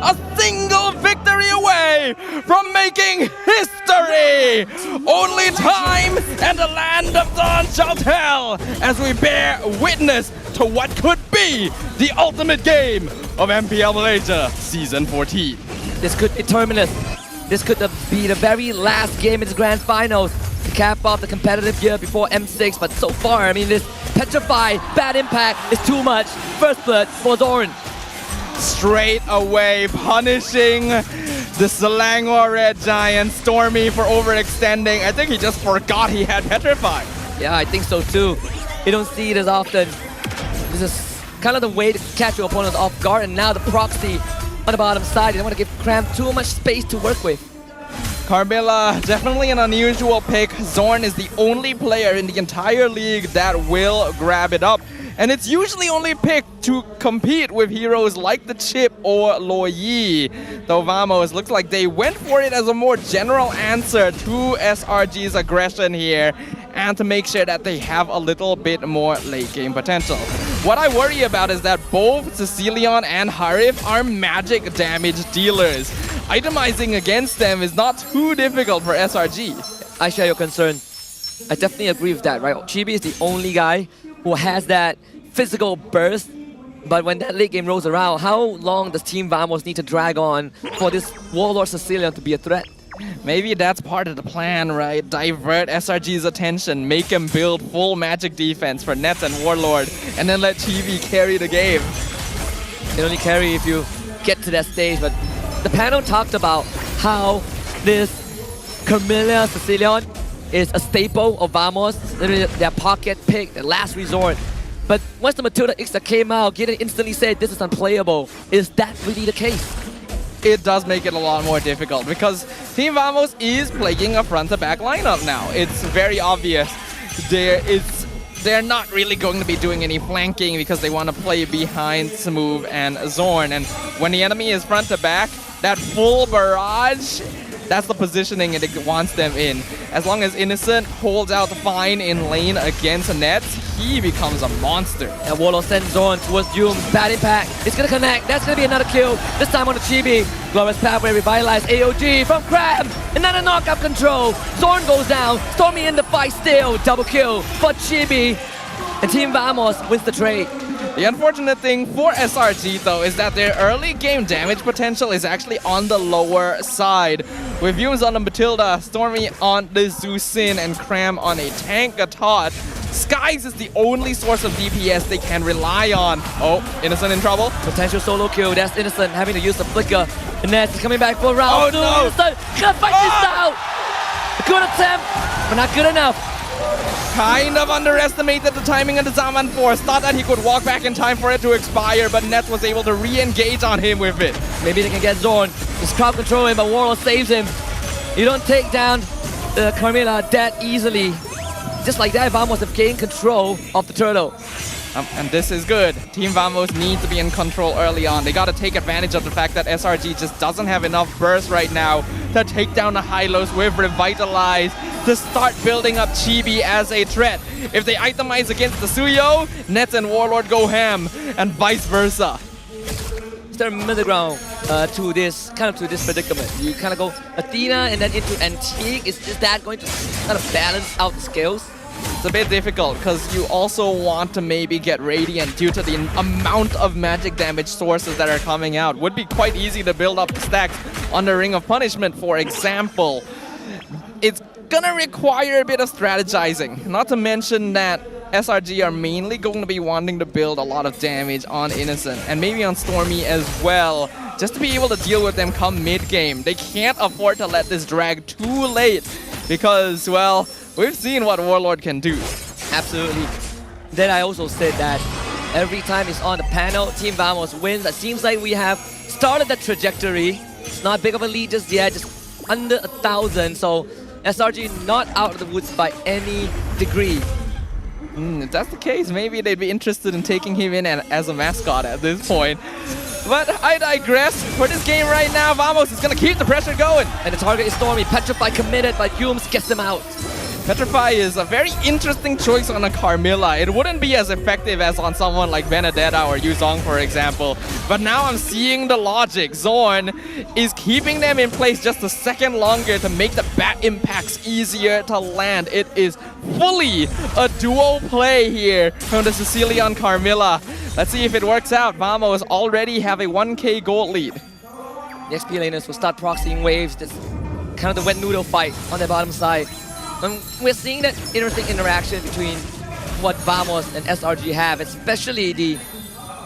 a single victory away from making history. Only time and the land of dawn shall tell as we bear witness to what could be the ultimate game of MPL Malaysia Season 14. This could be terminus. This could be the very last game in the grand finals to cap off the competitive year before M6. But so far, I mean, this petrify, bad impact is too much. First blood for xorn. Straight away punishing the Selangor Red Giant, Stormie, for overextending. I think he just forgot he had petrify. Yeah, I think so too. You don't see it as often. This is kind of the way to catch your opponent off guard, and now the proxy on the bottom side. They don't want to give Kramm too much space to work with. Carmilla, definitely an unusual pick. xorn is the only player in the entire league that will grab it up. And it's usually only picked to compete with heroes like the Chip or Lo Yi. Though Vamos looks like they went for it as a more general answer to SRG's aggression here, and to make sure that they have a little bit more late game potential. What I worry about is that both Cecilion and Harif are magic damage dealers. Itemizing against them is not too difficult for SRG. I share your concern. I definitely agree with that, right? Chibi is the only guy who has that physical burst, but when that late game rolls around, how long does Team Vamos need to drag on for this Warlord Sicilian to be a threat? Maybe that's part of the plan, right? Divert SRG's attention, make him build full magic defense for Nets and Warlord, and then let Chibi carry the game. You can only carry if you get to that stage, but the panel talked about how this Carmilla Sicilian is a staple of Vamos, literally their pocket pick, their last resort. But once the Matilda Ixa came out, Gideon instantly said this is unplayable. Is that really the case? It does make it a lot more difficult because Team Vamos is playing a front-to-back lineup now. It's very obvious. They're not really going to be doing any flanking because they want to play behind Smooth and xorn. And when the enemy is front-to-back, that full barrage, that's the positioning it wants them in. As long as Innocent holds out fine in lane against Nets, he becomes a monster. And Warlord sends xorn towards Doom. Bad impact. It's going to connect. That's going to be another kill. This time on the Chibi. Glorious Pathway revitalized AOG from Kramm. Another knockout control. xorn goes down. Stormie in the fight still. Double kill for Chibi. And Team Vamos wins the trade. The unfortunate thing for SRG though is that their early game damage potential is actually on the lower side. With Yumes on the Matilda, Stormie on the Zusin, and Kramm on a tank Atot, Sekyss is the only source of DPS they can rely on. Oh, Innocent in trouble. Potential solo kill. That's Innocent having to use the flicker. And Nets is coming back for round 2. No. Innocent gonna fight this out. A good attempt, but not good enough. Kind of underestimated the timing of the Zaman Force. Thought that he could walk back in time for it to expire, but Nets was able to re-engage on him with it. Maybe they can get xorn. Just crowd control him, but Warlord saves him. You don't take down the Carmilla that easily. Just like that, Vamos have gained control of the turtle. And this is good. Team Vamos needs to be in control early on. They got to take advantage of the fact that SRG just doesn't have enough burst right now to take down the Hylos with Revitalize, to start building up Chibi as a threat. If they itemize against the Suyo, Nets and Warlord go ham, and vice versa. Is there a middle ground to this predicament? You kind of go Athena and then into Antique. Is that going to kind of balance out the scales? It's a bit difficult because you also want to maybe get Radiant due to the amount of magic damage sources that are coming out. Would be quite easy to build up the stacks on the Ring of Punishment, for example. It's gonna require a bit of strategizing. Not to mention that SRG are mainly going to be wanting to build a lot of damage on Innocent and maybe on Stormie as well, just to be able to deal with them come mid-game. They can't afford to let this drag too late because, well, we've seen what Warlord can do. Absolutely. Then I also said that every time it's on the panel, Team Vamos wins. It seems like we have started the trajectory. It's not big of a lead just yet, just under 1,000. So SRG not out of the woods by any degree. If that's the case, maybe they'd be interested in taking him in as a mascot at this point. But I digress. For this game right now, Vamos is going to keep the pressure going. And the target is Stormie. Petrified committed, but Yumes gets him out. Petrify is a very interesting choice on a Carmilla. It wouldn't be as effective as on someone like Benedetta or Yuzong, for example. But now I'm seeing the logic. Xorn is keeping them in place just a second longer to make the bat impacts easier to land. It is fully a duo play here from the Sicilian Carmilla. Let's see if it works out. Vamos already have a 1k gold lead. The XP laners will start proxying waves. This kind of the wet noodle fight on the bottom side. And we're seeing that interesting interaction between what Vamos and SRG have, especially the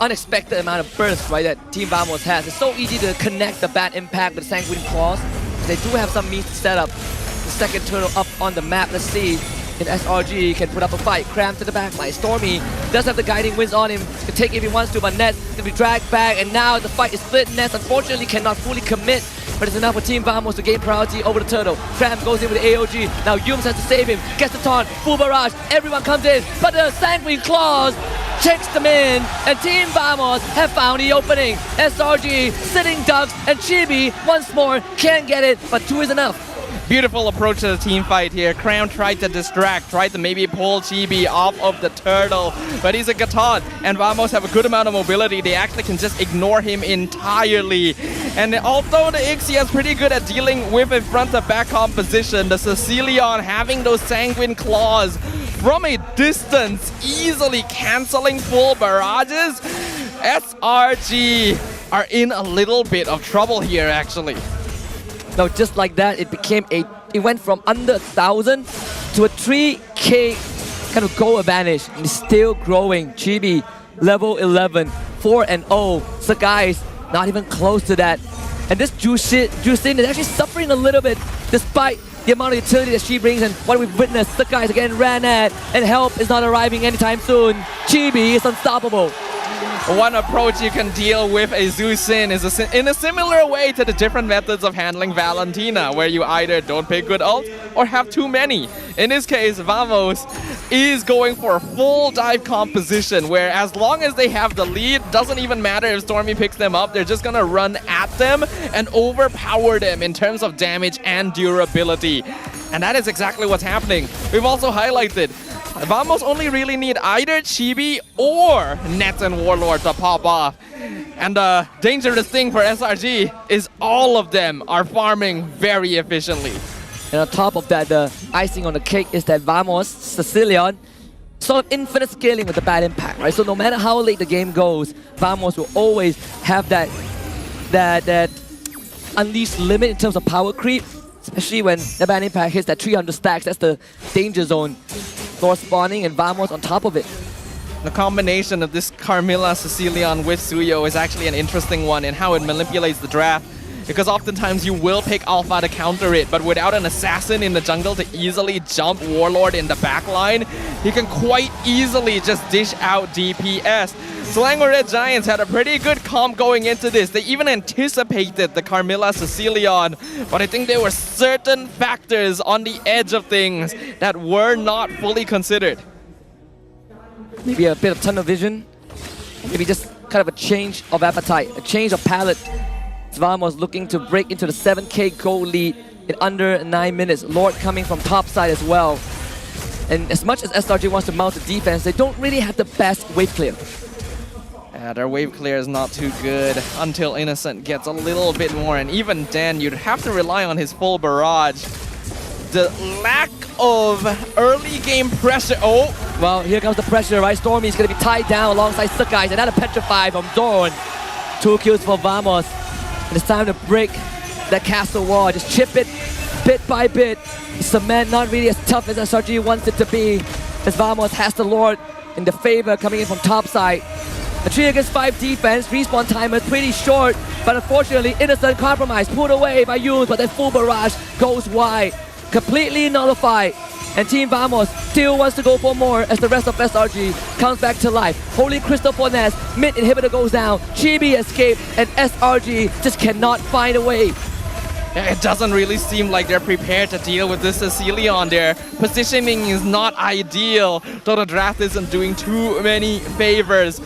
unexpected amount of burst, right, that Team Vamos has. It's so easy to connect the bad impact with Sanguine Claws. They do have some means to set up the second turtle up on the map. Let's see if SRG can put up a fight. Kramm to the back line. Stormie does have the guiding winds on him. Can take if he wants to, but Nets can be dragged back, and now the fight is split. Nets unfortunately cannot fully commit, but it's enough for Team Vamos to gain priority over the turtle. Kramm goes in with the AOG. Now Yums has to save him. Gets the taunt. Full barrage. Everyone comes in, but the Sanguine Claws checks them in, and Team Vamos have found the opening. SRG sitting ducks, and Chibi once more can't get it, but 2 is enough. Beautiful approach to the team fight here. Kramm tried to distract, tried to maybe pull Chibi off of the turtle, but he's a Gatot, and Vamos have a good amount of mobility. They actually can just ignore him entirely. And although the Ixie is pretty good at dealing with a front-to-back composition, the Sicilian having those Sanguine Claws from a distance, easily canceling full barrages, SRG are in a little bit of trouble here, actually. Now, just like that, it went from under 1,000 to a 3k kind of goal advantage, and it's still growing. Chibi, level 11, 4-0. Sekyss, not even close to that. And this Jusin is actually suffering a little bit, despite the amount of utility that she brings, and what we've witnessed. Sekyss again ran at, and help is not arriving anytime soon. Chibi is unstoppable. One approach you can deal with a Zusin is in a similar way to the different methods of handling Valentina, where you either don't pick good ult or have too many. In this case, Vamos is going for a full dive composition, where as long as they have the lead, doesn't even matter if Stormie picks them up, they're just gonna run at them and overpower them in terms of damage and durability. And that is exactly what's happening. We've also highlighted Vamos only really need either Chibi or Nets and Warlord to pop off. And the dangerous thing for SRG is all of them are farming very efficiently. And on top of that, the icing on the cake is that Vamos, Sicilian, sort of infinite scaling with the bad impact, right? So no matter how late the game goes, Vamos will always have that unleashed limit in terms of power creep, especially when the bad impact hits that 300 stacks. That's the danger zone. Thor spawning and Vamos on top of it. The combination of this Carmilla Sicilian with Suyo is actually an interesting one in how it manipulates the draft, because oftentimes you will pick Alpha to counter it, but without an assassin in the jungle to easily jump Warlord in the backline, he can quite easily just dish out DPS. Selangor Red Giants had a pretty good comp going into this. They even anticipated the Carmilla Sicilian, but I think there were certain factors on the edge of things that were not fully considered. Maybe a bit of tunnel vision, maybe just kind of a change of appetite, a change of palate. Vamos looking to break into the 7k goal lead in under 9 minutes. Lord coming from top side as well. And as much as SRG wants to mount the defense, they don't really have the best wave clear. Their wave clear is not too good until Innocent gets a little bit more, and even then you'd have to rely on his full barrage. The lack of early game pressure. Oh, well, here comes the pressure, right? Stormie is going to be tied down alongside Sekyss. Another Petrify from Xorn. 2 kills for Vamos. And it's time to break that castle wall. Just chip it bit by bit. Cement not really as tough as SRG wants it to be, as Vamos has the Lord in the favor coming in from top side. A 3 against 5 defense, respawn time is pretty short, but unfortunately Innocent compromise pulled away by Yoon, but that full barrage goes wide, completely nullified. And Team Vamos still wants to go for more as the rest of SRG comes back to life. Holy Crystal for Ness, mid inhibitor goes down, Chibi escaped, and SRG just cannot find a way. It doesn't really seem like they're prepared to deal with this Sicilian. Their positioning is not ideal, though the draft isn't doing too many favors.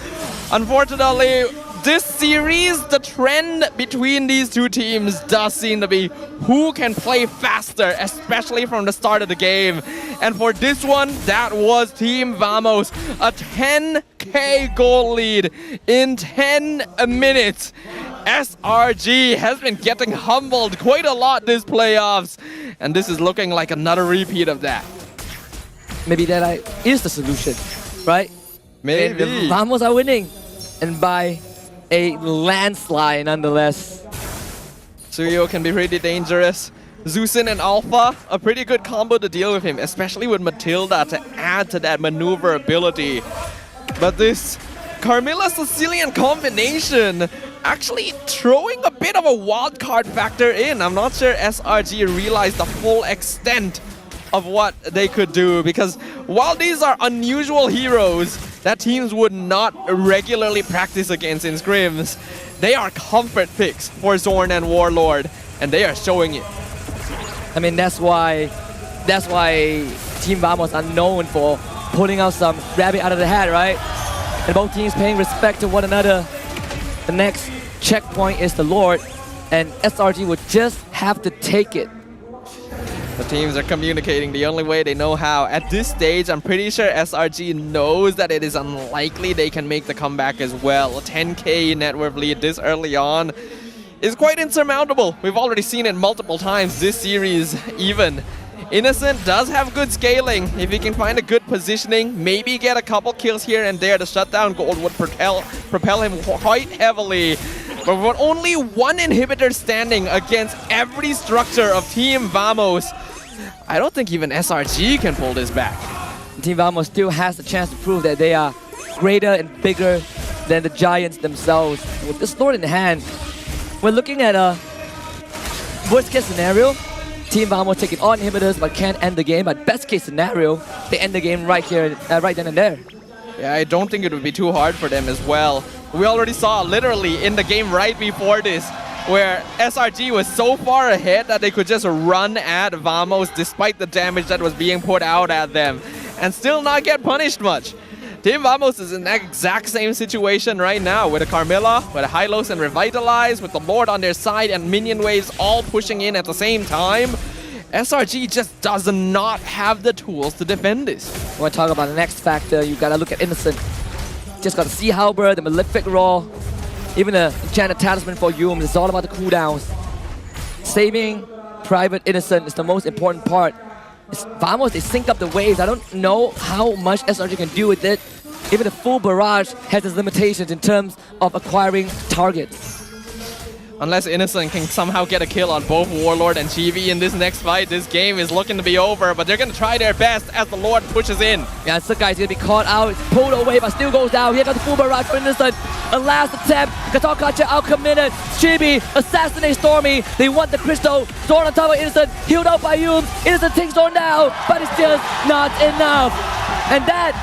Unfortunately, this series, the trend between these two teams does seem to be who can play faster, especially from the start of the game. And for this one, that was Team Vamos, a 10k goal lead in 10 minutes. SRG has been getting humbled quite a lot this playoffs, and this is looking like another repeat of that. Maybe that is the solution, right? Maybe. And the Vamos are winning, and by a landslide nonetheless. Suyo can be pretty dangerous. Zeusin and Alpha, a pretty good combo to deal with him, especially with Matilda to add to that maneuverability. But this Carmilla Sicilian combination actually throwing a bit of a wild card factor in. I'm not sure SRG realized the full extent of what they could do, because while these are unusual heroes that teams would not regularly practice against in scrims, they are comfort picks for xorn and Warlord, and they are showing it. I mean, that's why Team Vamos are known for pulling out some rabbit out of the hat, right? And both teams paying respect to one another. The next checkpoint is the Lord, and SRG would just have to take it. The teams are communicating the only way they know how. At this stage, I'm pretty sure SRG knows that it is unlikely they can make the comeback as well. A 10k net worth lead this early on is quite insurmountable. We've already seen it multiple times this series even. Innocent does have good scaling. If he can find a good positioning, maybe get a couple kills here and there, the shutdown gold would propel him quite heavily. But with only one inhibitor standing against every structure of Team Vamos, I don't think even SRG can pull this back. Team Vamos still has the chance to prove that they are greater and bigger than the Giants themselves. With this Lord in hand, we're looking at a worst case scenario. Team Vamos taking all inhibitors but can't end the game. But best case scenario, they end the game right here, right then and there. Yeah, I don't think it would be too hard for them as well. We already saw literally in the game right before this, where SRG was so far ahead that they could just run at Vamos despite the damage that was being put out at them and still not get punished much. Team Vamos is in that exact same situation right now with a Carmilla, with a Hylos and Revitalize, with the Lord on their side and minion waves all pushing in at the same time. SRG just does not have the tools to defend this. I want to talk about the next factor. You gotta look at Innocent. Just got the Sea Halberd, the Malefic Roar, even the Enchanted Talisman for Yume. It's all about the cooldowns. Saving Private Innocent is the most important part. Vamos, they sync up the waves. I don't know how much SRG can do with it. Even the full barrage has its limitations in terms of acquiring targets. Unless Innocent can somehow get a kill on both Warlord and Chibi in this next fight, this game is looking to be over, but they're going to try their best as the Lord pushes in. Yeah, Sekyss is going to be caught out, it's pulled away, but still goes down. Here comes the full barrage for Innocent. A last attempt. Katakacha outcommitted. Chibi assassinates Stormie. They want the crystal. Xorn on top of Innocent. Healed out by Yume. Innocent takes Xorn down, but it's just not enough. And that